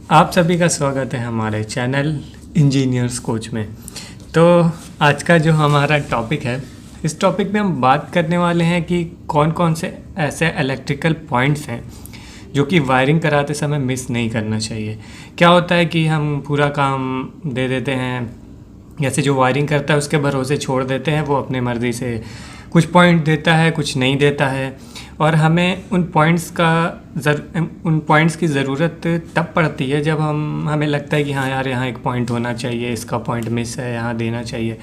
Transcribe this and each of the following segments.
आप सभी का स्वागत है हमारे चैनल इंजीनियर्स कोच में। तो आज का जो हमारा टॉपिक है, इस टॉपिक में हम बात करने वाले हैं कि कौन कौन से ऐसे इलेक्ट्रिकल पॉइंट्स हैं जो कि वायरिंग कराते समय मिस नहीं करना चाहिए। क्या होता है कि हम पूरा काम दे देते हैं, जैसे जो वायरिंग करता है उसके भरोसे छोड़ देते हैं, वो अपने मर्ज़ी से कुछ पॉइंट देता है, कुछ नहीं देता है, और हमें उन पॉइंट्स की ज़रूरत तब पड़ती है जब हमें लगता है कि हाँ यार, यहाँ एक पॉइंट होना चाहिए, इसका पॉइंट मिस है, यहाँ देना चाहिए।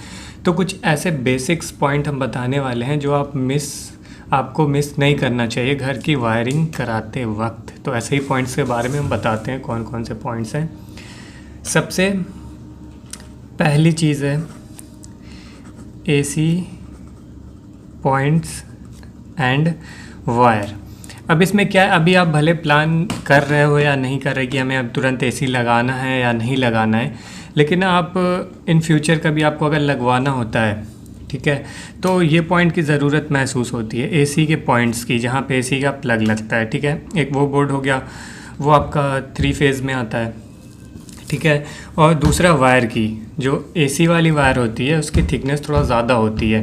तो कुछ ऐसे बेसिक्स पॉइंट हम बताने वाले हैं जो आपको मिस नहीं करना चाहिए घर की वायरिंग कराते वक्त। तो ऐसे ही पॉइंट्स के बारे में हम बताते हैं कौन कौन से पॉइंट्स हैं। सबसे पहली चीज़ है एसी पॉइंट्स एंड वायर। अब इसमें क्या है, अभी आप भले प्लान कर रहे हो या नहीं कर रहे कि हमें अब तुरंत एसी लगाना है या नहीं लगाना है, लेकिन आप इन फ्यूचर कभी आपको अगर लगवाना होता है, ठीक है, तो ये पॉइंट की ज़रूरत महसूस होती है एसी के पॉइंट्स की, जहाँ पे एसी का प्लग लगता है। ठीक है, एक वो बोर्ड हो गया, वो आपका 3 फेज़ में आता है, ठीक है। और दूसरा वायर की, जो एसी वाली वायर होती है उसकी थिकनेस थोड़ा ज़्यादा होती है,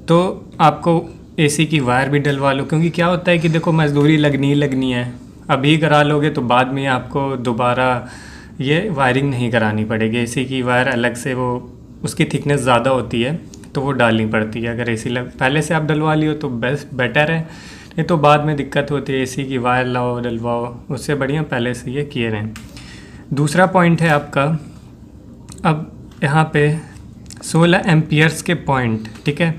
तो आपको एसी की वायर भी डलवा लो, क्योंकि क्या होता है कि देखो मजदूरी लगनी है, अभी करा लोगे तो बाद में आपको दोबारा ये वायरिंग नहीं करानी पड़ेगी। एसी की वायर अलग से, वो उसकी थिकनेस ज़्यादा होती है तो वो डालनी पड़ती है। अगर एसी पहले से आप डलवा लियो तो बेटर है, नहीं तो बाद में दिक्कत होती है। एसी की वायर लाओ डलवाओ, उससे बढ़िया पहले से ये किए रहें। दूसरा पॉइंट है आपका, अब यहाँ पे 16 एम्पियर्स के पॉइंट, ठीक है।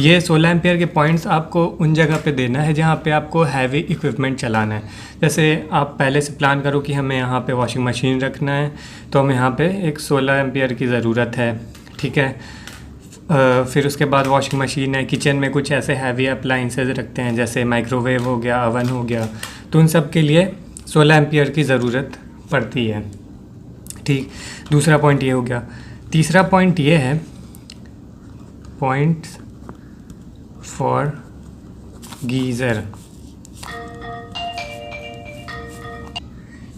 ये 16 एम्पियर के पॉइंट्स आपको उन जगह पे देना है जहाँ पे आपको हैवी इक्विपमेंट चलाना है। जैसे आप पहले से प्लान करो कि हमें यहाँ पे वॉशिंग मशीन रखना है, तो हमें यहाँ पे एक 16 एम्पियर की ज़रूरत है, ठीक है। फिर उसके बाद वॉशिंग मशीन है, किचन में कुछ ऐसे हैवी अप्लाइंसेस रखते हैं जैसे माइक्रोवेव हो गया, अवन हो गया, तो उन सब के लिए 16 एम्पियर की ज़रूरत पड़ती है, ठीक। दूसरा पॉइंट ये हो गया। तीसरा पॉइंट ये है पॉइंट फॉर गीज़र।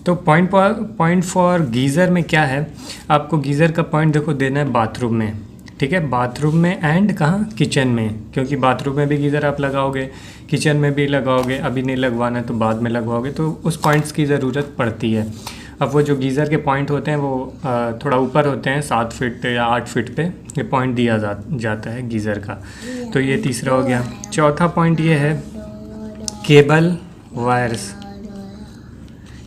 तो पॉइंट फॉर गीज़र में क्या है, आपको गीज़र का पॉइंट देखो देना है बाथरूम में, ठीक है। बाथरूम में एंड कहाँ, किचन में, क्योंकि बाथरूम में भी गीज़र आप लगाओगे, किचन में भी लगाओगे, अभी नहीं लगवाना तो बाद में लगवाओगे, तो उस पॉइंट्स की ज़रूरत पड़ती है। अब वो जो गीज़र के पॉइंट होते हैं वो थोड़ा ऊपर होते हैं, 7 फीट या 8 फीट पे ये पॉइंट दिया जाता है गीज़र का। तो ये तीसरा हो गया। चौथा पॉइंट ये है केबल वायर्स।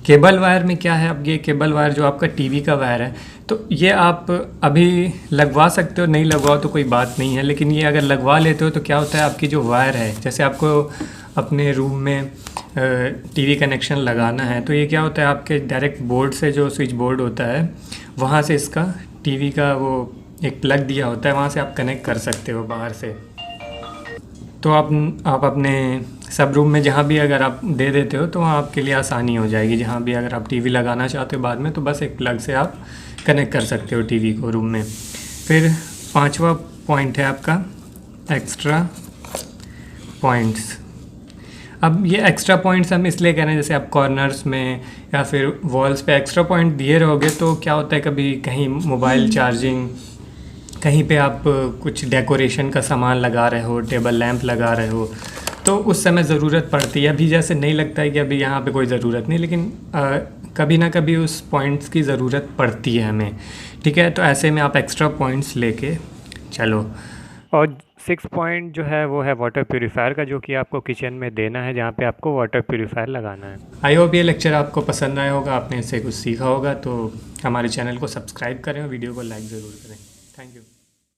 केबल वायर में क्या है, अब ये केबल वायर जो आपका टीवी का वायर है, तो ये आप अभी लगवा सकते हो, नहीं लगवाओ तो कोई बात नहीं है, लेकिन ये अगर लगवा लेते हो तो क्या होता है, आपकी जो वायर है, जैसे आपको अपने रूम में टीवी कनेक्शन लगाना है, तो ये क्या होता है, आपके डायरेक्ट बोर्ड से जो स्विच बोर्ड होता है वहाँ से इसका टीवी का वो एक प्लग दिया होता है, वहाँ से आप कनेक्ट कर सकते हो बाहर से। तो आप अपने सब रूम में जहाँ भी अगर आप दे देते हो तो वहाँ आपके लिए आसानी हो जाएगी। जहाँ भी अगर आप टीवी लगाना चाहते हो बाद में, तो बस एक प्लग से आप कनेक्ट कर सकते हो टीवी को रूम में। फिर 5वां पॉइंट है आपका एक्स्ट्रा पॉइंट्स। अब ये एक्स्ट्रा पॉइंट्स हम इसलिए कह रहे हैं, जैसे आप कॉर्नर्स में या फिर वॉल्स पे एक्स्ट्रा पॉइंट दिए रहोगे तो क्या होता है, कभी कहीं मोबाइल चार्जिंग, कहीं पे आप कुछ डेकोरेशन का सामान लगा रहे हो, टेबल लैंप लगा रहे हो, तो उस समय ज़रूरत पड़ती है। अभी जैसे नहीं लगता है कि अभी यहाँ पे कोई ज़रूरत नहीं, लेकिन कभी ना कभी उस पॉइंट्स की ज़रूरत पड़ती है हमें, ठीक है। तो ऐसे में आप एक्स्ट्रा पॉइंट्स लेके चलो। और 6 पॉइंट जो है वो है वाटर प्यूरीफायर का, जो कि आपको किचन में देना है, जहाँ पे आपको वाटर प्यूरीफायर लगाना है। आई होप ये लेक्चर आपको पसंद आया होगा, आपने इससे कुछ सीखा होगा। तो हमारे चैनल को सब्सक्राइब करें और वीडियो को लाइक ज़रूर करें। Thank you.